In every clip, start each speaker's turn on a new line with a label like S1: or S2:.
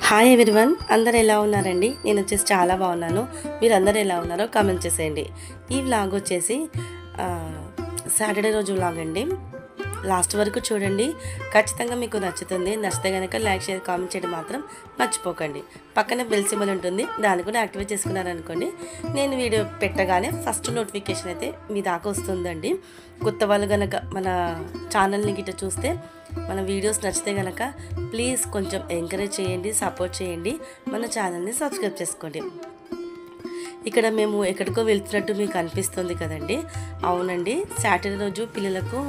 S1: Hi everyone, అందరు ఎలా ఉన్నారండి? నేను వచ్చేసి చాలా బాగున్నాను. మీరు అందరు ఎలా ఉన్నారో కామెంట్ చేసేయండి. ఈ వ్లాగ్ వచ్చేసి సాటర్డే రోజు వ్లాగ్ అండి. లాస్ట్ వరకు చూడండి, ఖచ్చితంగా మీకు నచ్చుతుంది. నచ్చితే కనుక లైక్, షేర్, కామెంట్ చేయడం మాత్రం మర్చిపోకండి. పక్కన బెల్ సింబల్ ఉంటుంది, దాన్ని కూడా యాక్టివేట్ చేసుకున్నారనుకోండి, నేను వీడియో పెట్టగానే ఫస్ట్ నోటిఫికేషన్ అయితే మీ దాకా వస్తుందండి. కొత్త వాళ్ళు కనుక మన ఛానల్ని గిట్ట చూస్తే, మన వీడియోస్ నచ్చితే కనుక ప్లీజ్ కొంచెం ఎంకరేజ్ చేయండి, సపోర్ట్ చేయండి, మన ఛానల్ని సబ్స్క్రైబ్ చేసుకోండి. ఇక్కడ మేము ఎక్కడికో వెళ్తున్నట్టు మీకు అనిపిస్తుంది కదండి. అవునండి, సాటర్డే రోజు పిల్లలకు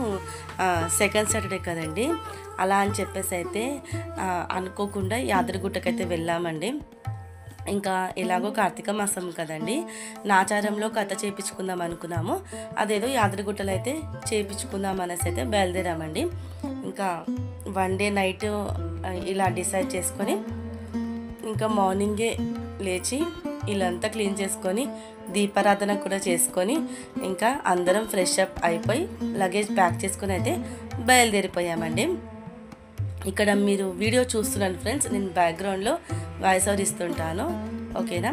S1: సెకండ్ సాటర్డే కదండి. అలా అని చెప్పేసి అయితే అనుకోకుండా యాదగిరిగుట్టకైతే వెళ్ళామండి. ఇంకా ఎలాగో కార్తీక మాసం కదండి, నాచారంలో కథ చేయించుకుందాం అనుకున్నాము. అదేదో యాదగిరిగుట్టలో అయితే చేయించుకుందాం అనేసి అయితే బయలుదేరామండి. ఇంకా వన్ డే నైట్ ఇలా డిసైడ్ చేసుకొని, ఇంకా మార్నింగే లేచి ఇల్లంతా క్లీన్ చేసుకొని, దీపారాధన కూడా చేసుకొని, ఇంకా అందరం ఫ్రెష్ అప్ అయిపోయి లగేజ్ ప్యాక్ చేసుకొని అయితే బయలుదేరిపోయామండి. ఇక్కడ మీరు వీడియో చూస్తున్నాను ఫ్రెండ్స్, నేను బ్యాక్గ్రౌండ్లో వాయిస్ ఓవర్ ఇస్తుంటాను, ఓకేనా.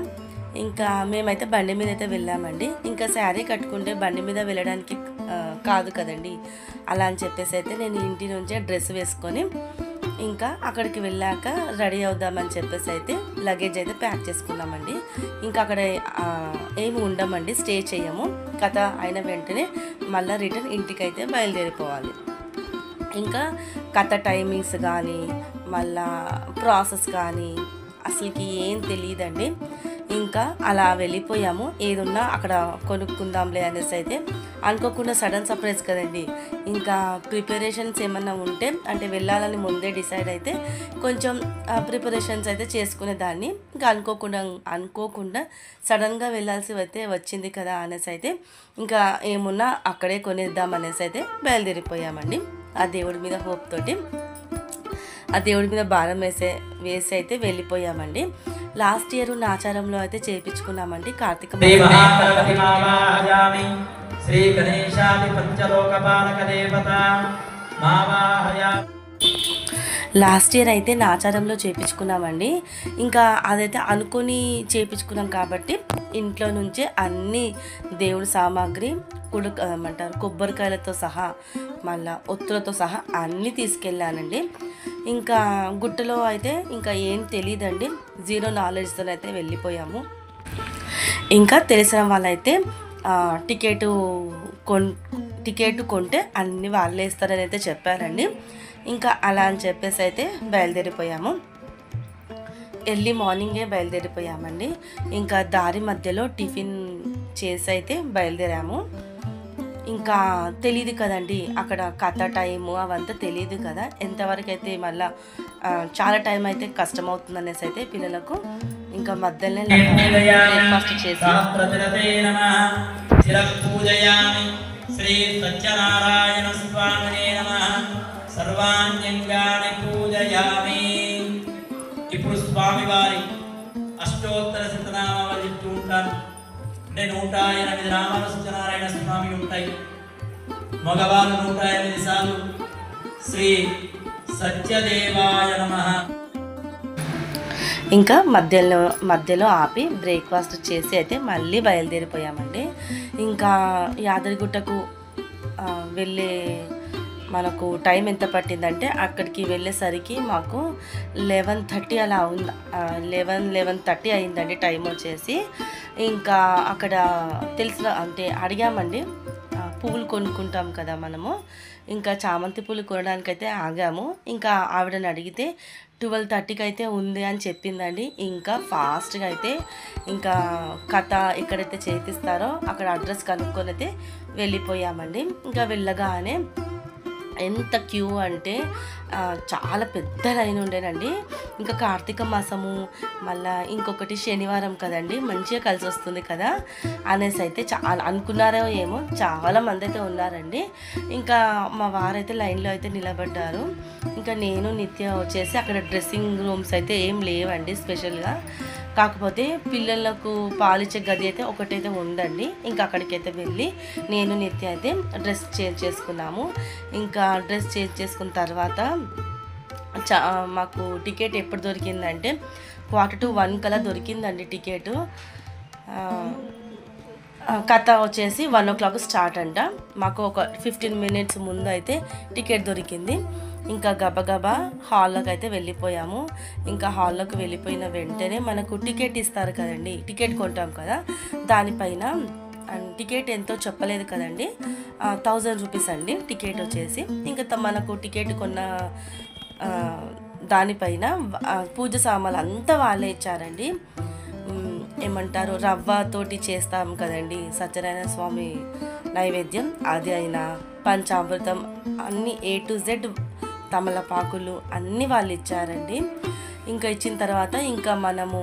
S1: ఇంకా మేమైతే బండి మీద అయితే వెళ్ళామండి. ఇంకా శారీ కట్టుకుంటే బండి మీద వెళ్ళడానికి కాదు కదండి. అలా అని చెప్పేసి అయితే నేను ఇంటి నుంచే డ్రెస్ వేసుకొని ఇంకా అక్కడికి వెళ్ళాక రెడీ అవుదామని చెప్పేసి అయితే లగేజ్ అయితే ప్యాక్ చేసుకున్నామండి. ఇంకా అక్కడ ఏమి ఉండమండి, స్టే చేయము. కథ అయిన వెంటనే మళ్ళీ రిటర్న్ ఇంటికి అయితే బయలుదేరిపోవాలి. ఇంకా కథ టైమింగ్స్ కానీ మళ్ళా ప్రాసెస్ కానీ అసలుకి ఏం తెలియదండి. ఇంకా అలా వెళ్ళిపోయాము. ఏదున్నా అక్కడ కొనుక్కుందాంలే అనేసి అయితే అనుకోకుండా సడన్ సర్ప్రైజ్ కదండి. ఇంకా ప్రిపరేషన్స్ ఏమన్నా ఉంటే, అంటే వెళ్ళాలని ముందే డిసైడ్ అయితే కొంచెం ప్రిపరేషన్స్ అయితే చేసుకునేదాన్ని. ఇంకా అనుకోకుండా సడన్గా వెళ్ళాల్సి అయితే వచ్చింది కదా అనేసి అయితే ఇంకా ఏమున్నా అక్కడే కొనేద్దాం అనేసి అయితే బయలుదేరిపోయామండి. ఆ దేవుడి మీద హోప్ తోటి, ఆ దేవుడి మీద భారం వేసి అయితే వెళ్ళిపోయామండి. లాస్ట్ ఇయర్ నాచారంలో అయితే చేయించుకున్నామండి కార్తీక లాస్ట్ ఇయర్ అయితే నాచారంలో చేయించుకున్నామండి. ఇంకా అదైతే అనుకొని చేయించుకున్నాం కాబట్టి ఇంట్లో నుంచే అన్ని దేవుడి సామాగ్రి ఏమంటారు కొబ్బరికాయలతో సహా మళ్ళీ ఒత్తులతో సహా అన్నీ తీసుకెళ్ళానండి. ఇంకా గుట్టలో అయితే ఇంకా ఏం తెలియదండి, జీరో నాలెడ్జ్తో అయితే వెళ్ళిపోయాము. ఇంకా తెలిసిన వాళ్ళైతే టికెట్ కొంటే అన్ని వాళ్ళే ఇస్తారని అయితే చెప్పారండి. ఇంకా అలా అని చెప్పేసి అయితే బయలుదేరిపోయాము. ఎర్లీ మార్నింగే బయలుదేరిపోయామండి. ఇంకా దారి మధ్యలో టిఫిన్ చేసి అయితే బయలుదేరాము. ఇంకా తెలియదు కదండి, అక్కడ కథ టైము అవంతా తెలియదు కదా, ఎంతవరకు అయితే మళ్ళీ చాలా టైం అయితే కష్టమవుతుంది అనేసి అయితే పిల్లలకు ఇంకా మధ్యలోనే బ్రేక్ఫాస్ట్ చేసి శ్రీ సత్యనారాయణ స్వామినే నమః సర్వాంగాని పూజయామి. ఇప్పుడు స్వామివారి అష్టోత్తర శతనామాలు చెప్తూ ఉంటాను. 108 నామాలు సత్యనారాయణ స్వామి ఉంటాయి. మగవాళ్ళు 108 సార్లు శ్రీ సత్యదేవాయ నమః. ఇంకా మధ్యలో ఆపి బ్రేక్ఫాస్ట్ చేసి అయితే మళ్ళీ బయలుదేరిపోయామండి. ఇంకా యాదగిరిగుట్టకు వెళ్ళే మనకు టైం ఎంత పట్టిందంటే, అక్కడికి వెళ్ళేసరికి మాకు 11:30 అలా ఉంది. 11:30 అయిందండి టైం వచ్చేసి. ఇంకా అక్కడ అడిగామండి, పువ్వులు కొనుక్కుంటాం కదా మనము, ఇంకా చామంతి పూలు కొనడానికైతే ఆగాము. ఇంకా ఆవిడని అడిగితే 12:30కి అయితే ఉంది అని చెప్పిందండి. ఇంకా ఫాస్ట్గా అయితే ఇంకా కథ ఎక్కడైతే చేపిస్తారో అక్కడ అడ్రస్ కనుక్కొని అయితే వెళ్ళిపోయామండి. ఇంకా వెళ్ళగానే ఎంత క్యూ అంటే చాలా పెద్ద లైన్ ఉండేనండి. ఇంకా కార్తీక మాసము మళ్ళీ ఇంకొకటి శనివారం కదండి, మంచిగా కలిసి వస్తుంది కదా అనేసి అయితే చాలా అనుకున్నారో ఏమో, చాలా మంది అయితే ఉన్నారండి. ఇంకా మా వారైతే లైన్లో అయితే నిలబడ్డారు. ఇంకా నేను నిత్య వచ్చేసి అక్కడ డ్రెస్సింగ్ రూమ్స్ అయితే ఏం లేవండి స్పెషల్గా, కాకపోతే పిల్లలకు పాలిచ్చే గది అయితే ఒకటైతే ఉందండి. ఇంకా అక్కడికైతే వెళ్ళి నేను నిత్య అయితే డ్రెస్ చేంజ్ చేసుకున్నాము. ఇంకా డ్రెస్ చేంజ్ చేసుకున్న తర్వాత చా మాకు టికెట్ ఎప్పుడు దొరికిందంటే 12:45 కల్లా దొరికిందండి టికెట్. కథ వచ్చేసి 1 o'clock స్టార్ట్ అంట. మాకు ఒక 15 minutes ముందు అయితే టికెట్ దొరికింది. ఇంకా గబగబా హాల్లోకి అయితే వెళ్ళిపోయాము. ఇంకా హాల్లోకి వెళ్ళిపోయిన వెంటనే మనకు టికెట్ ఇస్తారు కదండి, టికెట్ కొంటాం కదా, దానిపైన టికెట్ ఎంతో చెప్పలేదు కదండి, 1000 రూపీస్ అండి టికెట్ వచ్చేసి. ఇంకా మనకు టికెట్ కొన్న దానిపైన పూజ సామాన్లు అంతా వాళ్ళే ఇచ్చారండి. ఏమంటారు, రవ్వతోటి చేస్తాం కదండి సత్యనారాయణ స్వామి నైవేద్యం, అది అయినా పంచామృతం అన్నీ A to Z, తమలపాకులు అన్నీ వాళ్ళు ఇచ్చారండి. ఇంకా ఇచ్చిన తర్వాత ఇంకా మనము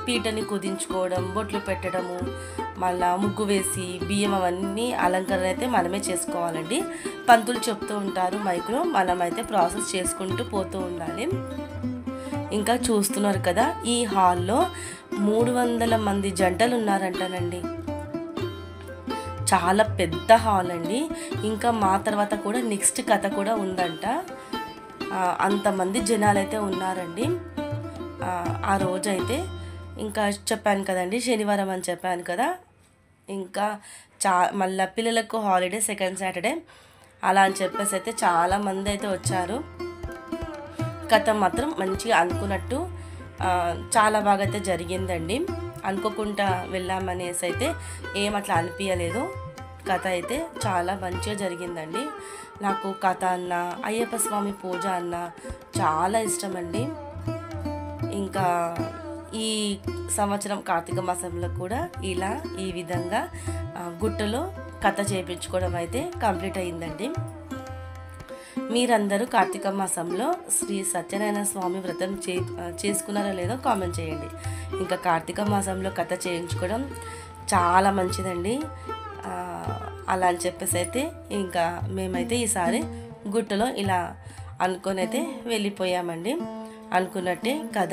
S1: పీటని కుదించుకోవడం, బొట్లు పెట్టడము, మళ్ళా ముగ్గు వేసి బియ్యం అవన్నీ అలంకరణ అయితే మనమే చేసుకోవాలండి. పంతులు చెప్తూ ఉంటారు మైక్లో, మనమైతే ప్రాసెస్ చేసుకుంటూ పోతూ ఉండాలి. ఇంకా చూస్తున్నారు కదా, ఈ హాల్లో 300 మంది జంటలు ఉన్నారంటానండి. చాలా పెద్ద హాల్ అండి. ఇంకా మా తర్వాత కూడా నెక్స్ట్ కథ కూడా ఉందంట. అంతమంది జనాలు అయితే ఉన్నారండి ఆ రోజైతే. ఇంకా చెప్పాను కదండి శనివారం అని చెప్పాను కదా, ఇంకా మళ్ళీ పిల్లలకు హాలిడే సెకండ్ సాటర్డే అలా అని చెప్పేసి అయితే చాలామంది అయితే వచ్చారు. కథ మాత్రం మంచిగా అనుకున్నట్టు చాలా బాగా అయితే జరిగిందండి. అనుకోకుండా వెళ్ళామనేసి అయితే ఏమట్లా అనిపించలేదు. కథ అయితే చాలా మంచిగా జరిగిందండి. నాకు కథ అన్న, అయ్యప్ప స్వామి పూజ అన్న చాలా ఇష్టం అండి. ఇంకా ఈ సంవత్సరం కార్తీక మాసంలో కూడా ఇలా ఈ విధంగా గుట్టలో కథ చేయించుకోవడం అయితే కంప్లీట్ అయిందండి. మీరందరూ కార్తీక మాసంలో శ్రీ సత్యనారాయణ స్వామి వ్రతం చేసుకున్నారో లేదో కామెంట్ చేయండి. ఇంకా కార్తీక మాసంలో కథ చేయించుకోవడం చాలా మంచిదండి. అలా అని చెప్పేసి అయితే ఇంకా మేమైతే ఈసారి గుట్టలో ఇలా అనుకొని అయితే వెళ్ళిపోయామండి. అనుకున్నట్టే కథ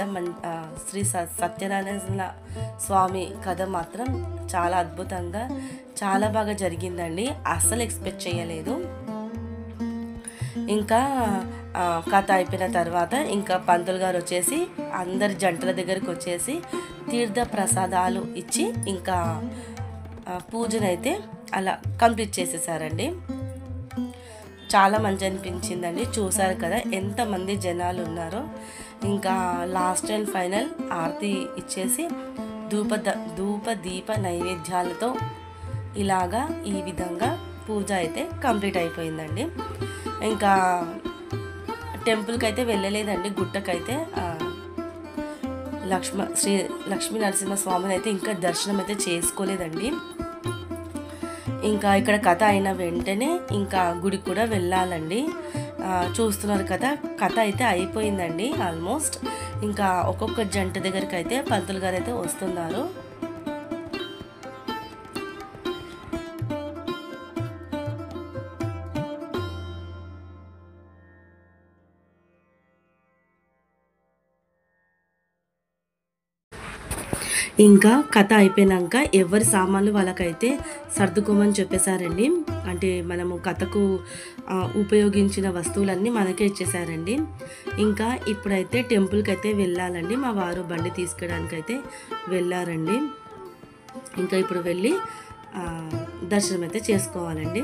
S1: శ్రీ సత్యనారాయణ స్వామి కథ మాత్రం చాలా అద్భుతంగా చాలా బాగా జరిగిందండి. అస్సలు ఎక్స్పెక్ట్ చేయలేదు. ఇంకా కథ అయిపోయిన తర్వాత ఇంకా పంతులు గారు వచ్చేసి అందరి జంటల దగ్గరికి వచ్చేసి తీర్థ ప్రసాదాలు ఇచ్చి ఇంకా పూజనైతే అలా కంప్లీట్ చేసేసారండి. చాలా మంచి అనిపించిందండి. చూసారు కదా ఎంతమంది జనాలు ఉన్నారో. ఇంకా లాస్ట్ అండ్ ఫైనల్ ఆరతి ఇచ్చేసి ధూప దీప నైవేద్యాలతో ఇలాగా ఈ విధంగా పూజ అయితే కంప్లీట్ అయిపోయిందండి. ఇంకా టెంపుల్కి అయితే వెళ్ళలేదండి, గుట్టకైతే శ్రీ లక్ష్మీ నరసింహస్వామిని అయితే ఇంకా దర్శనం అయితే చేసుకోలేదండి. ఇంకా ఇక్కడ కథ అయిన వెంటనే ఇంకా గుడికి కూడా వెళ్ళాలండి. చూస్తున్నారు కదా, కథ అయితే అయిపోయిందండి ఆల్మోస్ట్. ఇంకా ఒక్కొక్క జంట దగ్గరికి అయితే పంతులు గారు అయితే వస్తున్నారు. ఇంకా కథ అయిపోయినాక ఎవరి సామాన్లు వాళ్ళకైతే సర్దుకోమని చెప్పేశారండి. అంటే మనము కథకు ఉపయోగించిన వస్తువులన్నీ మనకే ఇచ్చేసారండి. ఇంకా ఇప్పుడైతే టెంపుల్కి అయితే వెళ్ళాలండి. మా వారు బండి తీసుకెళ్ళడానికి అయితే వెళ్ళారండి. ఇంకా ఇప్పుడు వెళ్ళి దర్శనం అయితే చేసుకోవాలండి.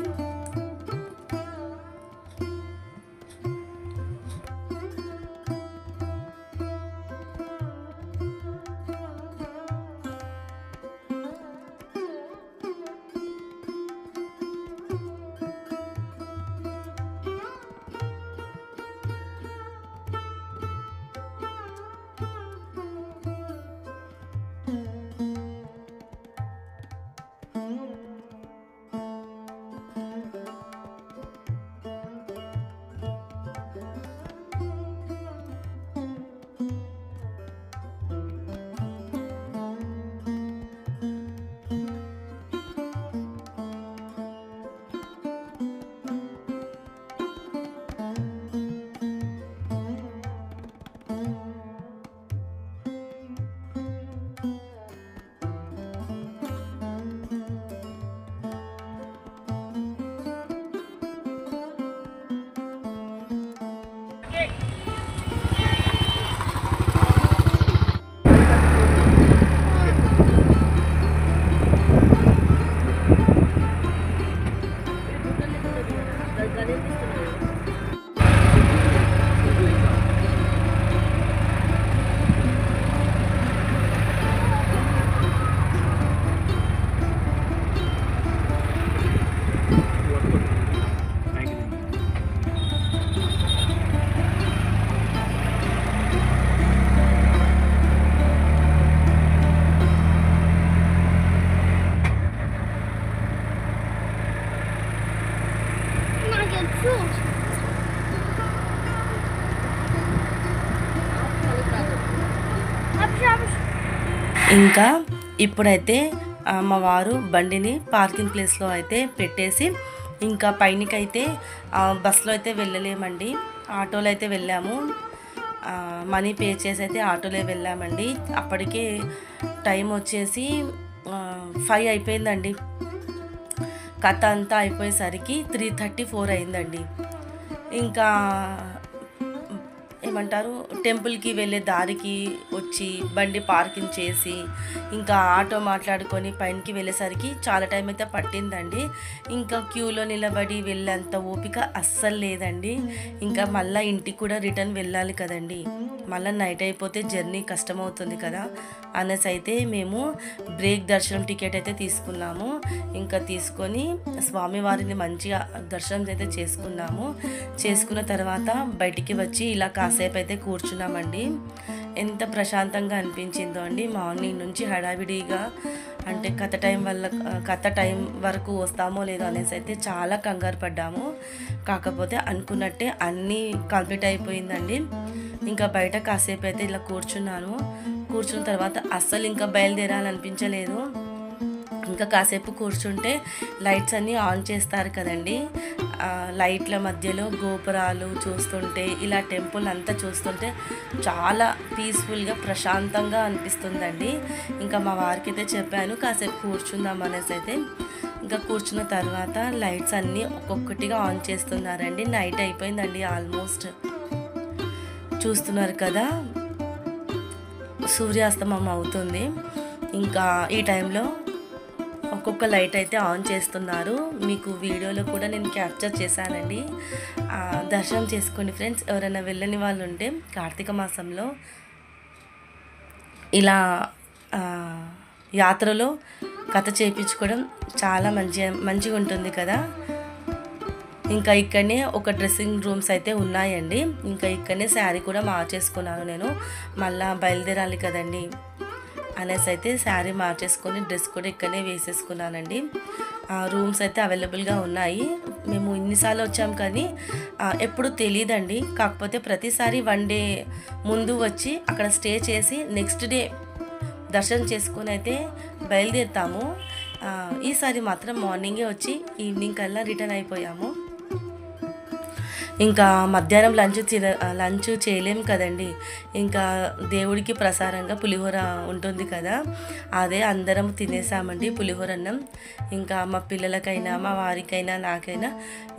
S1: ఇంకా ఇప్పుడైతే మా వారు బండిని పార్కింగ్ ప్లేస్లో అయితే పెట్టేసి ఇంకా పైనకైతే బస్సులో అయితే వెళ్ళలేమండి, ఆటోలో అయితే వెళ్ళాము. మనీ పే చేసి అయితే ఆటోలో వెళ్ళామండి. అప్పటికే టైం వచ్చేసి 5 అయిపోయిందండి. కథ అంతా అయిపోయేసరికి 3:30, 4 అయిందండి. ఇంకా ఏమంటారు, టెంపుల్కి వెళ్ళే దారికి వచ్చి బండి పార్కింగ్ చేసి ఇంకా ఆటో మాట్లాడుకొని పైనకి వెళ్ళేసరికి చాలా టైం అయితే పట్టిందండి. ఇంకా క్యూలో నిలబడి వెళ్ళేంత ఓపిక అస్సలు లేదండి. ఇంకా మళ్ళీ ఇంటికి కూడా రిటర్న్ వెళ్ళాలి కదండి, మళ్ళీ నైట్ అయిపోతే జర్నీ కష్టమవుతుంది కదా అనేసి అయితే మేము బ్రేక్ దర్శనం టికెట్ అయితే తీసుకున్నాము. ఇంకా తీసుకొని స్వామివారిని మంచిగా దర్శనం అయితే చేసుకున్నాము. చేసుకున్న తర్వాత బయటికి వచ్చి ఇలా కాసేపు అయితే కూర్చున్నామండి. ఎంత ప్రశాంతంగా అనిపించిందో అండి. మార్నింగ్ నుంచి హడావిడిగా అంటే కథ టైం వరకు వస్తామో లేదో అనేసి అయితే చాలా కంగారు పడ్డాము. కాకపోతే అనుకున్నట్టే అన్నీ కంప్లీట్ అయిపోయిందండి. ఇంకా బయట కాసేపు అయితే ఇలా కూర్చున్న తర్వాత అస్సలు ఇంకా బయలుదేరాలనిపించలేదు. ఇంకా కాసేపు కూర్చుంటే లైట్స్ అన్నీ ఆన్ చేస్తారు కదండి, లైట్ల మధ్యలో గోపురాలు చూస్తుంటే ఇలా టెంపుల్ అంతా చూస్తుంటే చాలా పీస్ఫుల్గా ప్రశాంతంగా అనిపిస్తుందండి. ఇంకా మా వారికి అయితే చెప్పాను కాసేపు కూర్చుందాం అనేసి అయితే. ఇంకా కూర్చున్న తర్వాత లైట్స్ అన్నీ ఒక్కొక్కటిగా ఆన్ చేస్తున్నారండి. నైట్ అయిపోయిందండి ఆల్మోస్ట్. చూస్తున్నారు కదా సూర్యాస్తమం అవుతుంది. ఇంకా ఈ టైంలో ఒక్కొక్క లైట్ అయితే ఆన్ చేస్తున్నారు. మీకు వీడియోలో కూడా నేను క్యాప్చర్ చేశానండి. దర్శనం చేసుకోండి ఫ్రెండ్స్. ఎవరైనా వెళ్ళని వాళ్ళు ఉంటే కార్తీక మాసంలో ఇలా యాత్రలో కథ చేయించుకోవడం చాలా మంచిగా ఉంటుంది కదా. ఇంకా ఇక్కడనే ఒక డ్రెస్సింగ్ రూమ్స్ అయితే ఉన్నాయండి. ఇంకా ఇక్కడనే శారీ కూడా మార్చేసుకున్నాను నేను, మళ్ళీ బయలుదేరాలి కదండి అనేసి అయితే శారీ మార్చేసుకొని డ్రెస్ కూడా ఇక్కడనే వేసేసుకున్నానండి. రూమ్స్ అయితే అవైలబుల్గా ఉన్నాయి. మేము ఇన్నిసార్లు వచ్చాం కానీ ఎప్పుడు తెలియదండి. కాకపోతే ప్రతిసారి 1 డే ముందు వచ్చి అక్కడ స్టే చేసి నెక్స్ట్ డే దర్శనం చేసుకొని అయితే బయలుదేరుతాము. ఈసారి మాత్రం మార్నింగే వచ్చి ఈవినింగ్ కల్లా రిటర్న్ అయిపోయాము. ఇంకా మధ్యాహ్నం లంచ్ చేయలేము కదండి. ఇంకా దేవుడికి ప్రసారంగా పులిహోర ఉంటుంది కదా, అదే అందరం తినేసామండి పులిహోర అన్నం. ఇంకా మా పిల్లలకైనా మా వారికైనా నాకైనా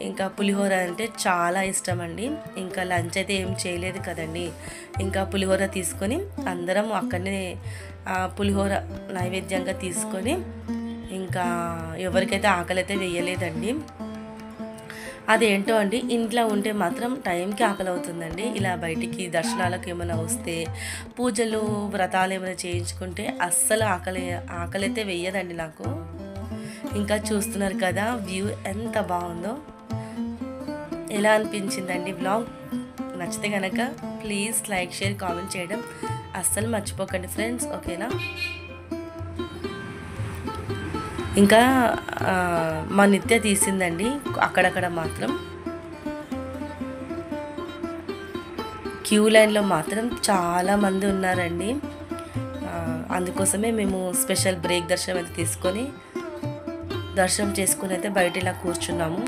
S1: ఇంకా పులిహోర అంటే చాలా ఇష్టం అండి. ఇంకా లంచ్ అయితే ఏం చేయలేదు కదండి. ఇంకా పులిహోర తీసుకొని అందరం అక్కడనే పులిహోర నైవేద్యంగా తీసుకొని ఇంకా ఎవరికైతే ఆకలి అయితే వేయలేదండి. అదేంటో అండి, ఇంట్లో ఉంటే మాత్రం టైంకి ఆకలి అవుతుందండి. ఇలా బయటికి దర్శనాలకు ఏమైనా వస్తే, పూజలు వ్రతాలు ఏమైనా చేయించుకుంటే అస్సలు ఆకలి అయితే వేయదండి నాకు. ఇంకా చూస్తున్నారు కదా వ్యూ ఎంత బాగుందో. ఎలా అనిపించిందండి బ్లాగ్? నచ్చితే కనుక ప్లీజ్ లైక్, షేర్, కామెంట్ చేయడం అస్సలు మర్చిపోకండి ఫ్రెండ్స్, ఓకేనా. ఇంకా మా నిత్య తీసిందండి అక్కడక్కడ మాత్రం. క్యూ లైన్లో మాత్రం చాలామంది ఉన్నారండి. అందుకోసమే మేము స్పెషల్ బ్రేక్ దర్శనం అయితే తీసుకొని దర్శనం చేసుకుని అయితే బయట ఇలా కూర్చున్నాము.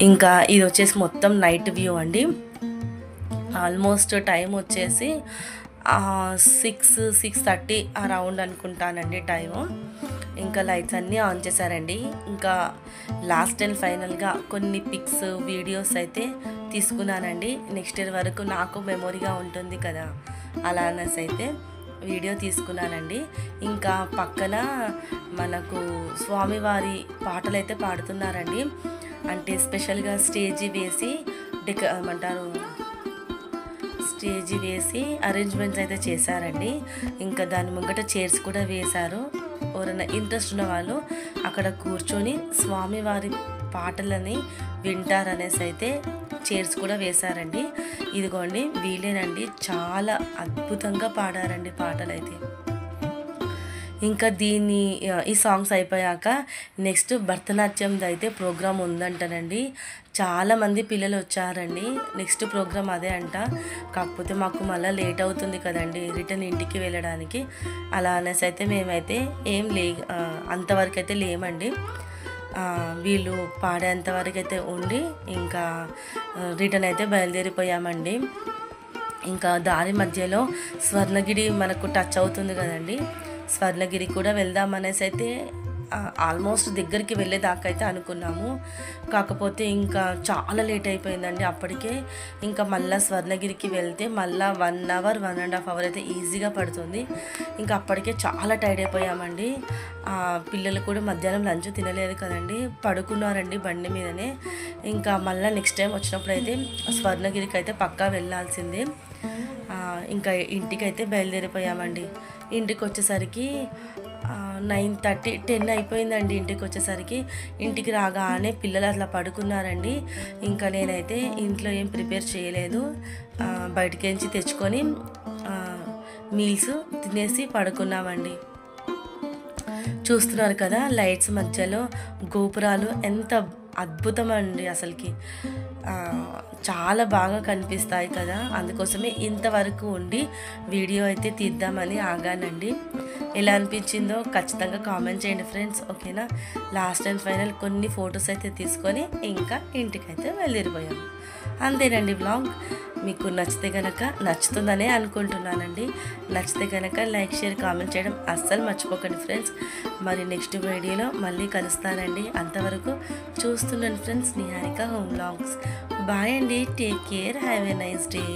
S1: ఇంకా ఇది వచ్చేసి మొత్తం నైట్ వ్యూ అండి. ఆల్మోస్ట్ టైం వచ్చేసి 6:30 అరౌండ్ అనుకుంటానండి టైము. ఇంకా లైట్స్ అన్నీ ఆన్ చేశారండి. ఇంకా లాస్ట్ అండ్ ఫైనల్గా కొన్ని పిక్స్ వీడియోస్ అయితే తీసుకున్నానండి. నెక్స్ట్ ఇయర్ వరకు నాకు మెమొరీగా ఉంటుంది కదా, అలా అనేసి అయితే వీడియో తీసుకున్నానండి. ఇంకా పక్కన మనకు స్వామివారి పాటలు అయితే పాడుతున్నారండి. అంటే స్పెషల్గా స్టేజీ వేసి స్టేజీ వేసి అరేంజ్మెంట్స్ అయితే చేశారండి. ఇంకా దాని ముంగట చైర్స్ కూడా వేశారు. ఎవరైనా ఇంట్రెస్ట్ ఉన్న వాళ్ళు అక్కడ కూర్చొని స్వామివారి పాటలని వింటారనేసి అయితే చైర్స్ కూడా వేశారండి. ఇదిగోండి వీళ్ళేనండి, చాలా అద్భుతంగా పాడారండి పాటలు అయితే. ఇంకా ఈ సాంగ్స్ అయిపోయాక నెక్స్ట్ భరతనాట్యంది అయితే ప్రోగ్రామ్ ఉందంటనండి. చాలామంది పిల్లలు వచ్చారండి. నెక్స్ట్ ప్రోగ్రామ్ అదే అంట. కాకపోతే మాకు మళ్ళీ లేట్ అవుతుంది కదండి రిటర్న్ ఇంటికి వెళ్ళడానికి. అలా అనేసి అయితే మేమైతే అంతవరకు అయితే లేమండి. వీళ్ళు పాడేంతవరకు అయితే ఉండి ఇంకా రిటర్న్ అయితే బయలుదేరిపోయామండి. ఇంకా దారి మధ్యలో స్వర్ణగిరి మనకు టచ్ అవుతుంది కదండి, స్వర్ణగిరి కూడా వెళ్దామనేసి అయితే ఆల్మోస్ట్ దగ్గరికి వెళ్ళేదాకా అయితే అనుకున్నాము. కాకపోతే ఇంకా చాలా లేట్ అయిపోయిందండి అప్పటికే. ఇంకా మళ్ళీ స్వర్ణగిరికి వెళ్తే మళ్ళీ 1 అవర్ 1.5 అవర్ అయితే ఈజీగా పడుతుంది. ఇంకా అప్పటికే చాలా టైర్డ్ అయిపోయామండి. పిల్లలు కూడా మధ్యాహ్నం లంచ్ తినలేదు కదండి, పడుకున్నారండి బండి మీదనే. ఇంకా మళ్ళీ నెక్స్ట్ టైం వచ్చినప్పుడు అయితే స్వర్ణగిరికి అయితే పక్కా వెళ్ళాల్సిందే. ఇంకా ఇంటికి అయితే బయలుదేరిపోయామండి. ఇంటికి వచ్చేసరికి 9:30 10 అయిపోయిందండి. ఇంటికి వచ్చేసరికి ఇంటికి రాగానే పిల్లలు అట్లా పడుకున్నారండి. ఇంకా నేనైతే ఇంట్లో ఏం ప్రిపేర్ చేయలేదు, బయటికించి తెచ్చుకొని మీల్స్ తినేసి పడుకున్నామండి. చూస్తున్నారు కదా లైట్స్ మధ్యలో గోపురాలు ఎంత అద్భుతమండి అసలుకి. చాలా బాగా కనిపిస్తాయి కదా, అందుకోసమే ఇంతవరకు ఉండి వీడియో అయితే తీద్దామని ఆగానండి. ఎలా అనిపించిందో ఖచ్చితంగా కామెంట్ చేయండి ఫ్రెండ్స్, ఓకేనా. లాస్ట్ అండ్ ఫైనల్ కొన్ని ఫొటోస్ అయితే తీసుకొని ఇంకా ఇంటికైతే వెళ్ళిపోయాము. అంతేనండి వ్లాగ్. మీకు నచ్చితే కనుక నచ్చుతుందనే అనుకుంటున్నానండి. నచ్చితే కనుక లైక్ షేర్ కామెంట్ చేయడం అస్సలు మర్చిపోకండి ఫ్రెండ్స్. మరి నెక్స్ట్ వీడియోలో మళ్ళీ కలుస్తానండి. అంతవరకు చూస్తున్నాను friends, Niharika home vlogs. Bye అండి, take care, have a nice day.